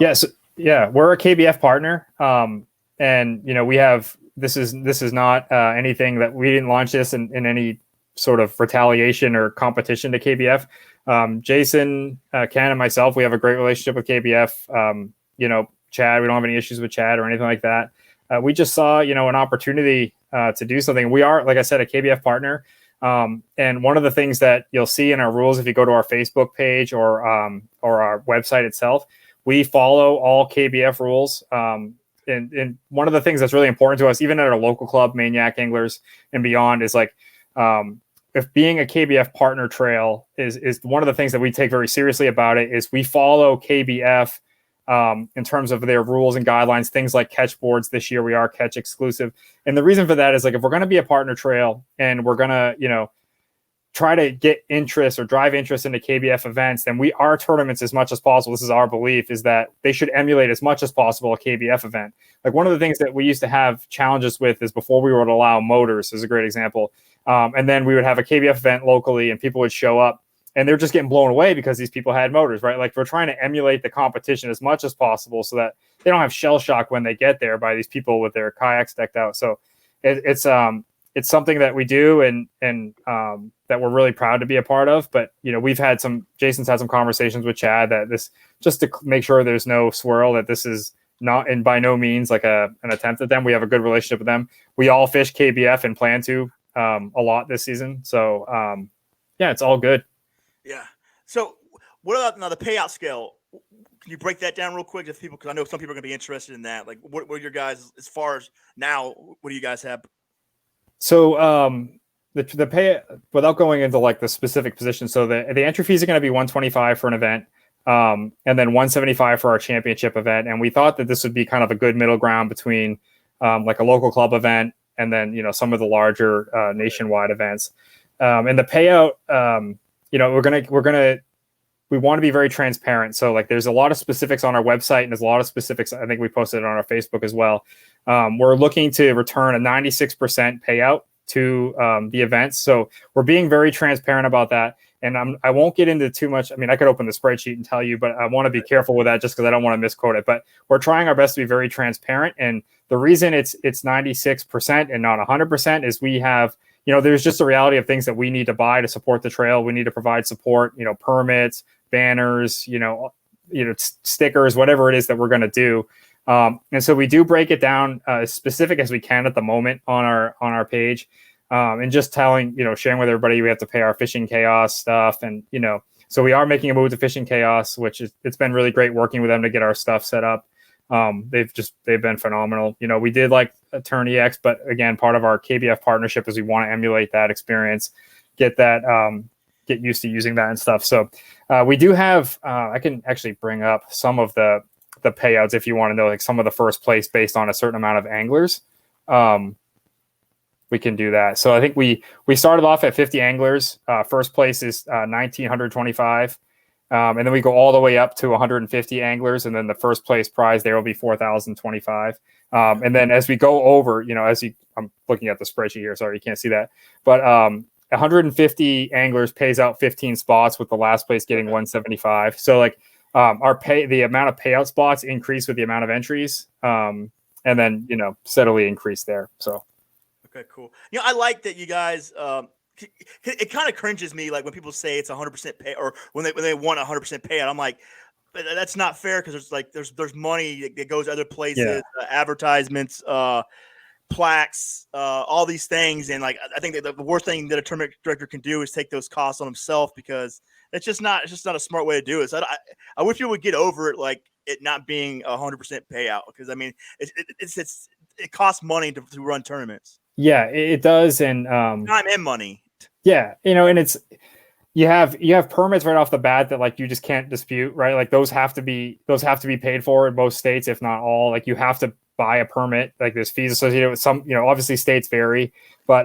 Yes. Yeah. We're a KBF partner. And we have, this is not anything that we didn't launch this in any sort of retaliation or competition to KBF. Jason, Ken, and myself, we have a great relationship with KBF. Chad, we don't have any issues with Chad or anything like that. We just saw, an opportunity to do something. We are, like I said, a KBF partner. And one of the things that you'll see in our rules, if you go to our Facebook page or our website itself, we follow all KBF rules. And one of the things that's really important to us, even at our local club, Maniac Anglers and beyond, is like, if being a KBF partner trail is one of the things that we take very seriously about it, is we follow KBF in terms of their rules and guidelines, things like catch boards. This year we are catch exclusive. And the reason for that is, like, if we're going to be a partner trail and we're going to, try to get interest or drive interest into KBF events, then our tournaments, as much as possible, this is our belief, is that they should emulate as much as possible a KBF event. Like, one of the things that we used to have challenges with is before we would allow motors, is a great example. And then we would have a KBF event locally and people would show up and they're just getting blown away because these people had motors, right? Like, we're trying to emulate the competition as much as possible so that they don't have shell shock when they get there by these people with their kayaks decked out. So it's something that we do and that we're really proud to be a part of. But, Jason's had some conversations with Chad that this, just to make sure there's no swirl, that this is not, and by no means like an attempt at them. We have a good relationship with them. We all fish KBF and plan to a lot this season. So it's all good. Yeah. So what about now the payout scale? Can you break that down real quick to people? Because I know some people are going to be interested in that. Like, what are your guys, as far as now, what do you guys have? So the pay, without going into like the specific position, so the entry fees are going to be $125 for an event, and then $175 for our championship event. And we thought that this would be kind of a good middle ground between like a local club event and then some of the larger nationwide events. And the payout, we want to be very transparent. So, like, there's a lot of specifics on our website, and there's a lot of specifics, I think we posted it on our Facebook as well. We're looking to return a 96% payout to the events. So we're being very transparent about that. And I won't get into too much. I mean, I could open the spreadsheet and tell you, but I want to be careful with that just because I don't want to misquote it. But we're trying our best to be very transparent. And the reason it's 96% and not 100% is we have, there's just a reality of things that we need to buy to support the trail. We need to provide support, permits, banners, stickers, whatever it is that we're going to do. And so we do break it down as specific as we can at the moment on our page, and just sharing with everybody, we have to pay our Fishing Chaos stuff. And, so we are making a move to Fishing Chaos, which it's been really great working with them to get our stuff set up. They've been phenomenal. We did like Attorney X, but again, part of our KBF partnership is we want to emulate that experience, get used to using that and stuff. So We do have, I can actually bring up some of the payouts if you want to know, like some of the first place based on a certain amount of anglers. We can do that. So I think we started off at 50 anglers. First place is 1,925. And then we go all the way up to 150 anglers. And then the first place prize there will be 4,025. And then as we go over, I'm looking at the spreadsheet here. Sorry, you can't see that. But 150 anglers pays out 15 spots, with the last place getting 175. So like the amount of payout spots increase with the amount of entries. And then, steadily increase there. So. Okay, cool. I like that you guys. It kind of cringes me, like when people say it's 100% pay, or when they want 100% payout. I'm like, that's not fair, because there's money that goes other places, advertisements, plaques, all these things, and like I think that the worst thing that a tournament director can do is take those costs on himself, because it's just not a smart way to do it. So I wish you would get over it, like it not being 100% payout, because I mean it costs money to run tournaments. Yeah, it does, and time and money. Yeah, and it's you have permits right off the bat that like you just can't dispute, right? Like those have to be paid for in most states, if not all. Like you have to buy a permit. Like there's fees associated with some. Obviously states vary, but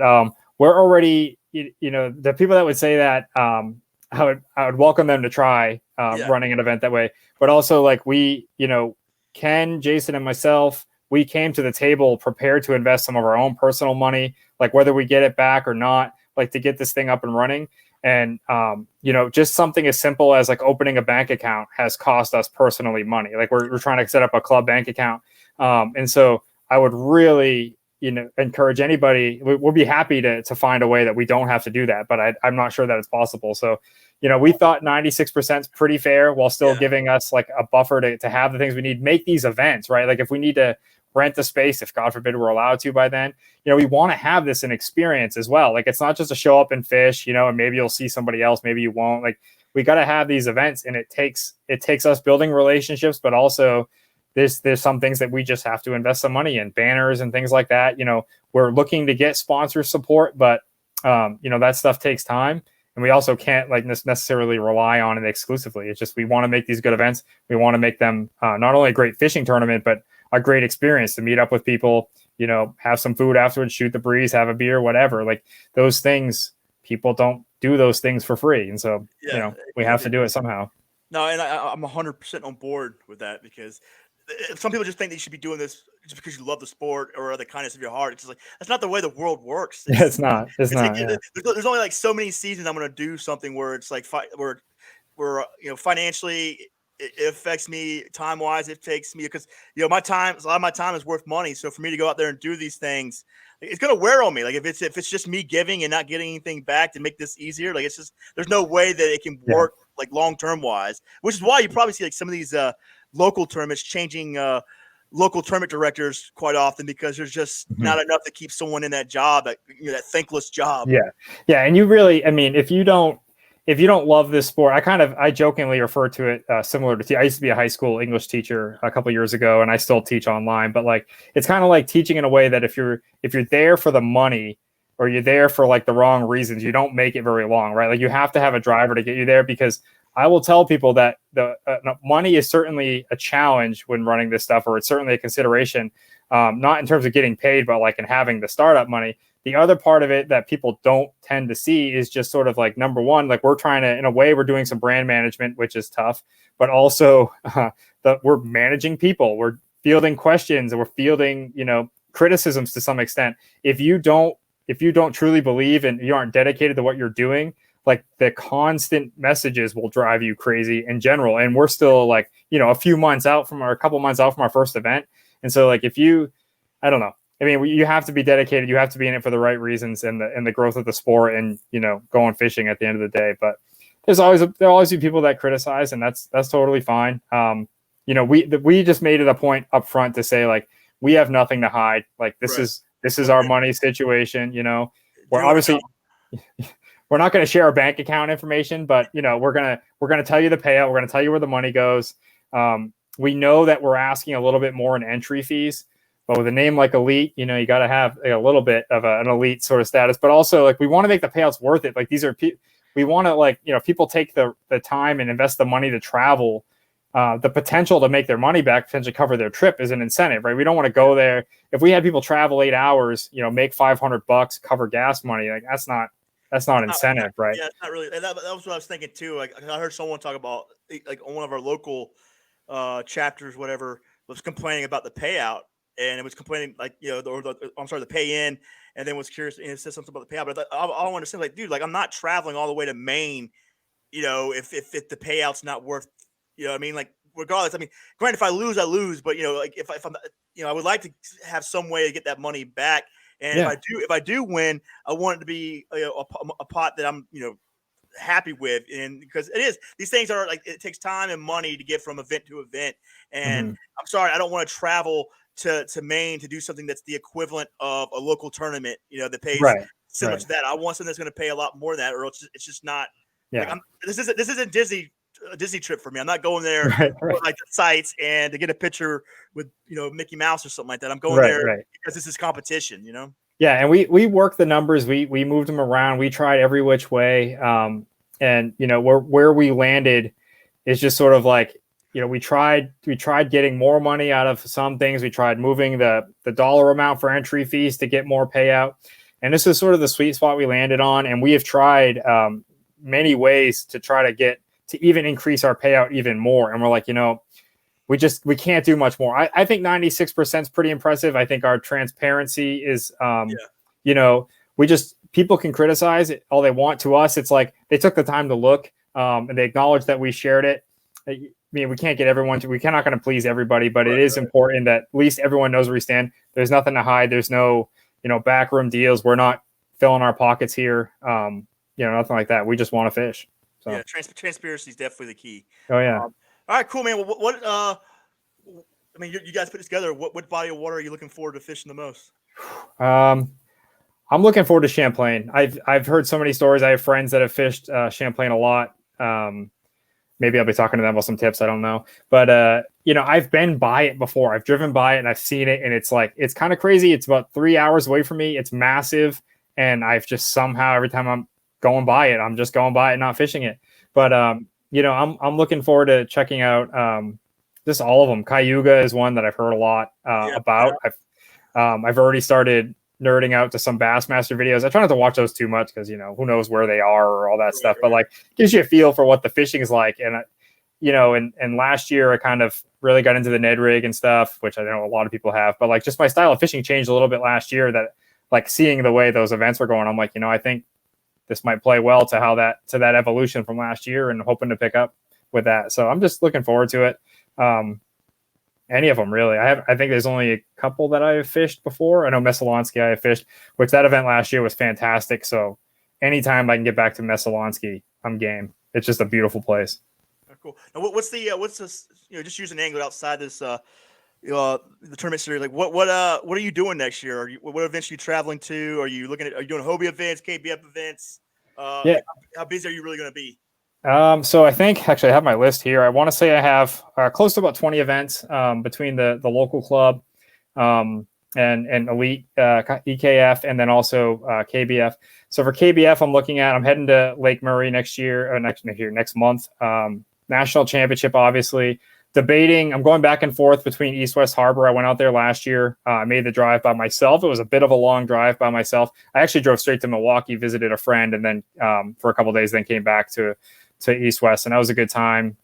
we're already the people that would say that I would welcome them to try running an event that way. But also like we, Ken, Jason, and myself, we came to the table prepared to invest some of our own personal money, like whether we get it back or not, like to get this thing up and running. And, just something as simple as like opening a bank account has cost us personally money. Like we're trying to set up a club bank account. And so I would really, encourage anybody. We'll be happy to find a way that we don't have to do that, but I'm not sure that it's possible. So, we thought 96% is pretty fair, while still giving us like a buffer to have the things we need, make these events, right? Like if we need to rent the space, if God forbid we're allowed to by then, we want to have this an experience as well. Like it's not just a show up and fish, and maybe you'll see somebody else, maybe you won't. Like we got to have these events, and it takes us building relationships, but also there's some things that we just have to invest some money in, banners and things like that. We're looking to get sponsor support, but that stuff takes time. And we also can't like necessarily rely on it exclusively. It's just, we want to make these good events. We want to make them not only a great fishing tournament, but a great experience to meet up with people, have some food afterwards, shoot the breeze, have a beer, whatever. Like those things, people don't do those things for free. And so, we have to do it somehow. No, and I'm 100% on board with that, because some people just think that you should be doing this just because you love the sport or the kindness of your heart. It's just like, that's not the way the world works. It's not. It's not. Like, there's only like so many seasons I'm going to do something where it's like where financially it affects me, time wise it takes me, because a lot of my time is worth money. So for me to go out there and do these things, it's going to wear on me. Like if it's just me giving and not getting anything back to make this easier, like it's just, there's no way that it can work like long term wise. Which is why you probably see like some of these local tournaments changing local tournament directors quite often, because there's just not enough to keep someone in that job, that thankless job. Yeah. And you really, I mean, if you don't love this sport, I jokingly refer to it similar to, I used to be a high school English teacher a couple of years ago, and I still teach online, but like, it's kind of like teaching in a way that if you're there for the money, or you're there for like the wrong reasons, you don't make it very long, right? Like you have to have a driver to get you there, because I will tell people that the money is certainly a challenge when running this stuff, or it's certainly a consideration, not in terms of getting paid, but like in having the startup money. The other part of it that people don't tend to see is just sort of like, number one, like we're trying to, in a way, we're doing some brand management, which is tough, but also we're managing people, we're fielding questions, and we're fielding, criticisms to some extent. If you don't truly believe and you aren't dedicated to what you're doing, like the constant messages will drive you crazy in general. And we're still like, a couple months out from our first event. And so like, I don't know. I mean, you have to be dedicated. You have to be in it for the right reasons, and the growth of the sport, and, going fishing at the end of the day. But there'll always be people that criticize, and that's totally fine. We just made it a point up front to say, like, we have nothing to hide. Like this is our money situation. We're obviously, we're not going to share our bank account information, but we're gonna tell you the payout. We're gonna tell you where the money goes. We know that we're asking a little bit more in entry fees, but with a name like Elite, you got to have a little bit of an elite sort of status. But also, like, we want to make the payouts worth it. Like, we want to, like, if people take the time and invest the money to travel, the potential to make their money back, potentially cover their trip, is an incentive, right? We don't want to go there. If we had people travel 8 hours, make $500, cover gas money, like that's not incentive, right? Yeah, it's not really. That was what I was thinking too. Like I heard someone talk about, like, on one of our local chapters, whatever, was complaining about the payout, and it was complaining, like, the pay in, and then was curious and it said something about the payout. But I want to say, like, dude, like, I'm not traveling all the way to Maine, if the payout's not worth, what I mean, like, regardless. I mean, granted, if I lose, I lose, but like, if I'm, I would like to have some way to get that money back. And Yeah. if I do win, I want it to be a pot that I'm happy with, and because these things are like, it takes time and money to get from event to event. And I'm sorry, I don't want to travel to Maine to do something that's the equivalent of a local tournament, that pays similar to that. I want something that's going to pay a lot more than that, or it's just not. Yeah. Like, this isn't a Disney trip for me. I'm not going there for like the sites and to get a picture with Mickey Mouse or something like that. I'm going there because this is competition. Yeah, and we worked the numbers. We moved them around. We tried every which way, and where we landed is just sort of like, we tried getting more money out of some things. We tried moving the dollar amount for entry fees to get more payout, and this is sort of the sweet spot we landed on. And we have tried many ways to try to get to even increase our payout even more. And we're like, we can't do much more. I think 96% is pretty impressive. I think our transparency is, people can criticize it all they want. To us, it's like they took the time to look, and they acknowledge that we shared it. I mean, we can't get everyone we're not going to please everybody, but it is important that at least everyone knows where we stand. There's nothing to hide. There's no, backroom deals. We're not filling our pockets here. Nothing like that. We just want to fish. So. Yeah, transparency is definitely the key. Oh yeah. All right, cool, man. Well, what I mean, you guys put it together. What body of water are you looking forward to fishing the most? I'm looking forward to Champlain. I've heard so many stories. I have friends that have fished Champlain a lot. Maybe I'll be talking to them about some tips. I don't know, but I've been by it before. I've driven by it and I've seen it, and it's kind of crazy. It's about 3 hours away from me. It's massive, and I've just somehow, every time I'm going by it, I'm just going by it, not fishing it. But I'm looking forward to checking out just all of them. Cayuga is one that I've heard a lot about. I've already started nerding out to some Bassmaster videos. I try not to watch those too much because who knows where they are or all that stuff. But like, gives you a feel for what the fishing is like. And and last year I kind of really got into the Ned rig and stuff, which I know a lot of people have. But like, just my style of fishing changed a little bit last year. That, like, seeing the way those events were going, I'm like, I think this might play well to that evolution from last year, and hoping to pick up with that. So I'm just looking forward to it. Any of them really. I think there's only a couple that I have fished before. I know Messalonski I have fished, which that event last year was fantastic. So anytime I can get back to Messalonski, I'm game. It's just a beautiful place. Oh, cool. Now, what's this? Just using angler outside this the tournament series. Like, what are you doing next year? What events are you traveling to? Are you doing Hobie events, KBF events? Yeah. How busy are you really going to be? So I think, actually, I have my list here. I want to say I have close to about 20 events between the local club and elite EKF, and then also KBF. So for KBF, I'm heading to Lake Murray next month. National championship, obviously. Debating, I'm going back and forth between East West Harbor. I went out there last year. I made the drive by myself. It was a bit of a long drive by myself. I actually drove straight to Milwaukee, visited a friend, and then for a couple of days, then came back to East West, and that was a good time.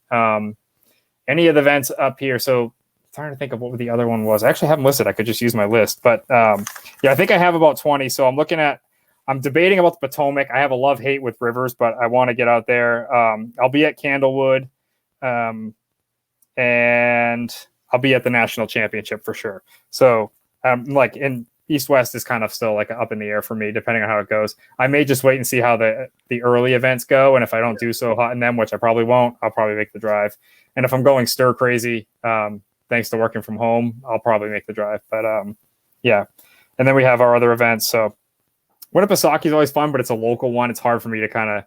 Any of the events up here. So I'm trying to think of what the other one was. I actually haven't listed. I could just use my list, but I think I have about 20. So I'm debating about the Potomac. I have a love-hate with rivers, but I want to get out there. I'll be at Candlewood. And I'll be at the national championship for sure. So like, in East West is kind of still like up in the air for me, depending on how it goes. I may just wait and see how the early events go. And if I don't do so hot in them, which I probably won't, I'll probably make the drive. And if I'm going stir crazy, thanks to working from home, I'll probably make the drive. But yeah. And then we have our other events. So Winnipesaukee is always fun, but it's a local one. It's hard for me to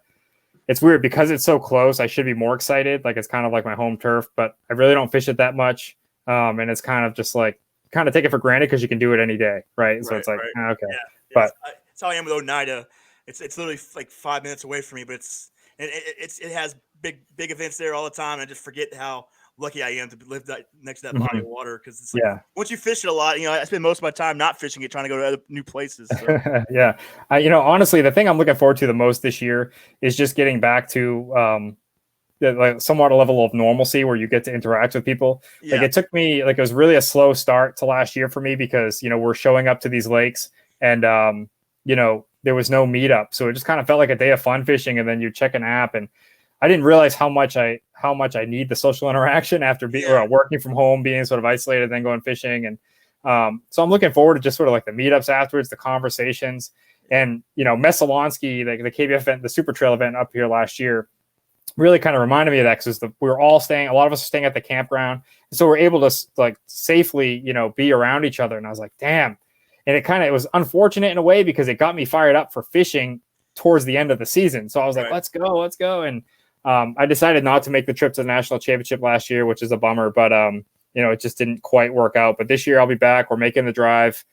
it's weird because it's so close. I should be more excited. Like, it's kind of like my home turf, but I really don't fish it that much. And it's kind of just like, kind of take it for granted because you can do it any day. Right. So it's like, okay. Yeah. But that's how I am with Oneida. It's literally like 5 minutes away from me, but it's and it has big events there all the time. And I just forget how lucky I am to live next to that body of water, because it's like, once you fish it a lot, I spend most of my time not fishing it, trying to go to other new places. So. Yeah, honestly, the thing I'm looking forward to the most this year is just getting back to like somewhat a level of normalcy where you get to interact with people. Like it took me, it was really a slow start to last year for me because, we're showing up to these lakes and, there was no meetup. So it just kind of felt like a day of fun fishing. And then you check an app, and I didn't realize how much I need the social interaction after working from home, being sort of isolated, then going fishing. And so I'm looking forward to just sort of like the meetups afterwards, the conversations. And, Messalonsky, the KBF event, the Super Trail event up here last year, really kind of reminded me of that, because we were all staying, a lot of us are staying at the campground. And so we're able to like safely, be around each other. And I was like, damn. And it was unfortunate in a way, because it got me fired up for fishing towards the end of the season. So I was like, let's go. And I decided not to make the trip to the national championship last year, which is a bummer, but it just didn't quite work out. But this year I'll be back. We're making the drive.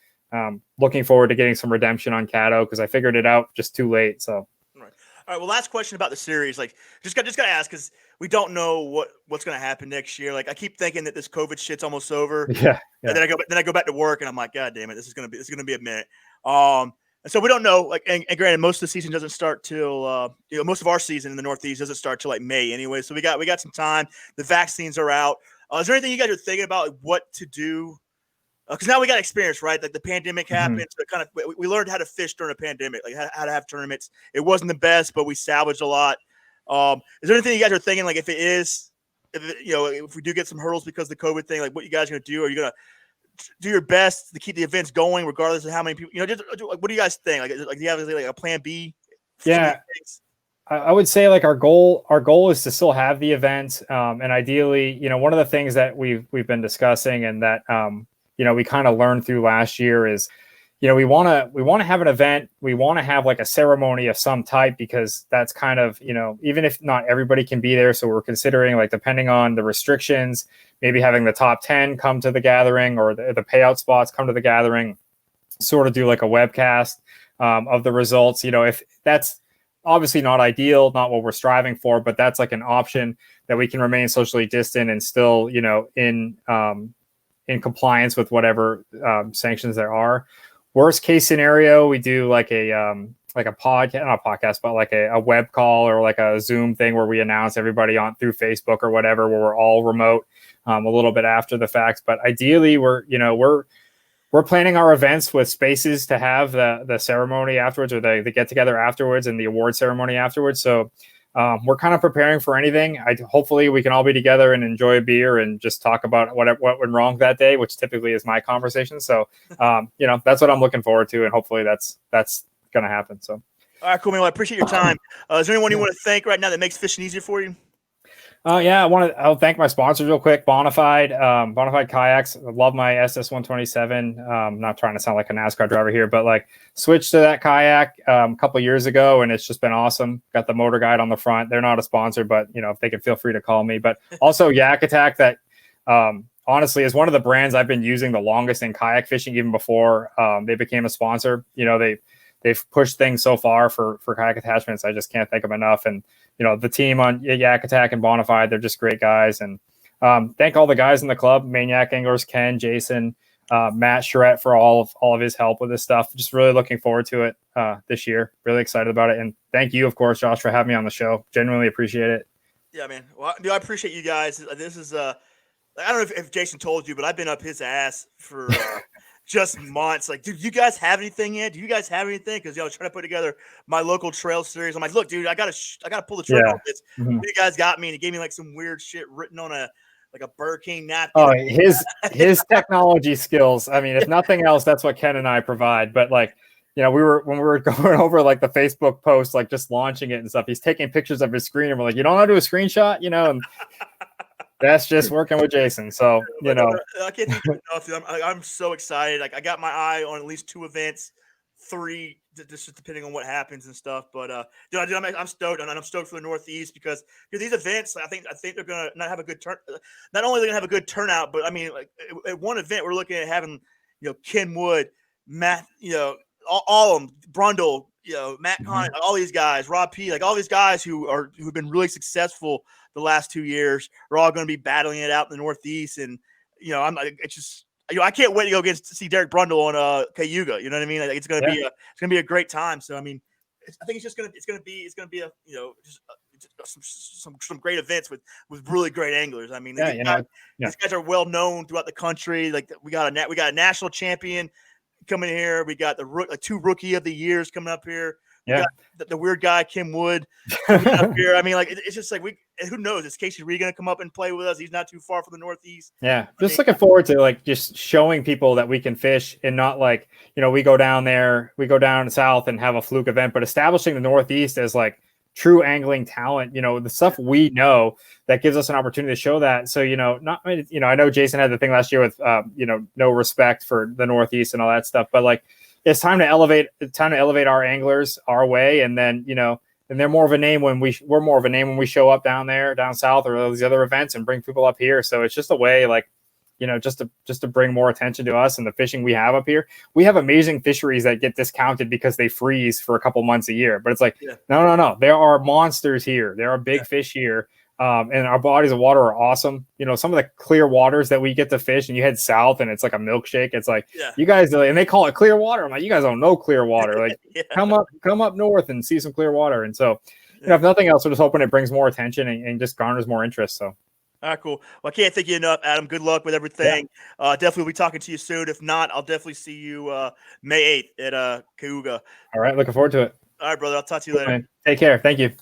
Looking forward to getting some redemption on Caddo, because I figured it out just too late. So. All right. Well, last question about the series. Like, just got to ask, because we don't know what's going to happen next year. Like, I keep thinking that this COVID shit's almost over. Yeah. And then I go back to work, and I'm like, God damn it, this is going to be a minute. And so we don't know. Like, and granted, most of the season doesn't start till most of our season in the Northeast doesn't start till like May anyway. So we got some time. The vaccines are out. Is there anything you guys are thinking about, like, what to do? Because now we got experience, right? Like the pandemic happened, so we learned how to fish during a pandemic, like how to have tournaments. It wasn't the best, but we salvaged a lot. Is there anything you guys are thinking, like, if we do get some hurdles because of the COVID thing, like what you guys are going to do? Are you going to do your best to keep the events going, regardless of how many people? Just like, what do you guys think? Like do you have like a plan B? Yeah, I would say like our goal is to still have the event, and ideally, one of the things that we've been discussing, and that we kind of learned through last year is, we want to have an event. We want to have like a ceremony of some type, because that's kind of, even if not everybody can be there. So we're considering, like, depending on the restrictions, maybe having the top 10 come to the gathering, or the payout spots come to the gathering, sort of do like a webcast of the results. If that's obviously not ideal, not what we're striving for, but that's like an option that we can remain socially distant and still, in compliance with whatever sanctions there are. Worst case scenario, we do like a podcast, not a podcast, but like a web call or like a Zoom thing where we announce everybody on through Facebook or whatever, where we're all remote a little bit after the fact. But ideally, we're planning our events with spaces to have the ceremony afterwards, or the get together afterwards, and the award ceremony afterwards. So we're kind of preparing for anything. Hopefully we can all be together and enjoy a beer and just talk about what went wrong that day, which typically is my conversation. So, that's what I'm looking forward to. And hopefully that's going to happen. So. All right, cool, man. Well, I appreciate your time. Is there anyone you want to thank right now that makes fishing easier for you? I'll thank my sponsors real quick. Bonafide Kayaks. I love my SS127. I'm not trying to sound like a NASCAR driver here, but like switched to that kayak a couple years ago, and it's just been awesome. Got the motor guide on the front. They're not a sponsor, but if they can, feel free to call me. But also Yak Attack, that honestly is one of the brands I've been using the longest in kayak fishing, even before they became a sponsor. They've pushed things so far for kayak attachments. I just can't thank them enough. And, the team on Yak Attack and Bonafide, they're just great guys. And thank all the guys in the club, Maniac Anglers, Ken, Jason, Matt Charette, for all of his help with this stuff. Just really looking forward to it this year. Really excited about it. And thank you, of course, Josh, for having me on the show. Genuinely appreciate it. Yeah, man. Well, I appreciate you guys. This is I don't know if Jason told you, but I've been up his ass for just months. Like, dude, you guys have anything yet? Do you guys have anything? Because I was trying to put together my local trail series. I'm like, look, dude, I gotta pull the trigger on this. You guys got me, and he gave me like some weird shit written on a Burger King napkin. Oh, his technology skills. I mean, if nothing else, that's what Ken and I provide. But like, when we were going over like the Facebook post, like just launching it and stuff, he's taking pictures of his screen, and we're like, you don't know how to do a screenshot, and that's just working with Jason. So, I can't think enough. I'm so excited. Like, I got my eye on at least 2 events, 3, just depending on what happens and stuff. But I'm stoked, and I'm stoked for the Northeast, because these events, I think they're gonna not have a good turn. Not only are they gonna have a good turnout, but I mean, like at one event, we're looking at having Ken Wood, Matt, all of them, Brundle, Matt Conn, all these guys, Rob P, like all these guys who've been really successful the last 2 years are all going to be battling it out in the Northeast. And, it's just, I can't wait to go see Derek Brundle on Cayuga. You know what I mean? Like, it's going to be a great time. So, I mean, I think it's going to be a, some great events with really great anglers. I mean, these guys are well known throughout the country. Like we got a national champion coming here. We got the 2 rookie of the years coming up here. We got the weird guy Kim Wood coming up here. I mean, like it's just like who knows? Is Casey Reed going to come up and play with us? He's not too far from the Northeast. Yeah, looking forward to like just showing people that we can fish and not like we go down south and have a fluke event, but establishing the Northeast as like true angling talent, the stuff we know that gives us an opportunity to show that. So, I know Jason had the thing last year with, no respect for the Northeast and all that stuff, but like, it's time to elevate our anglers our way. And then, and they're more of a name when we're more of a name when we show up down south or those other events and bring people up here. So it's just a way like, just to bring more attention to us and the fishing we have up here. We have amazing fisheries that get discounted because they freeze for a couple months a year. But it's like, no. There are monsters here. There are big fish here. And our bodies of water are awesome. Some of the clear waters that we get to fish, and you head south and it's like a milkshake. It's like, you guys, and they call it clear water. I'm like, you guys don't know clear water. Like come up north and see some clear water. And so, if nothing else, we're just hoping it brings more attention and just garners more interest. So. All right, cool. Well, I can't thank you enough, Adam. Good luck with everything. Definitely be talking to you soon. If not, I'll definitely see you May 8th at Cayuga. All right, looking forward to it. All right, brother. I'll talk to you later. Take care. Thank you.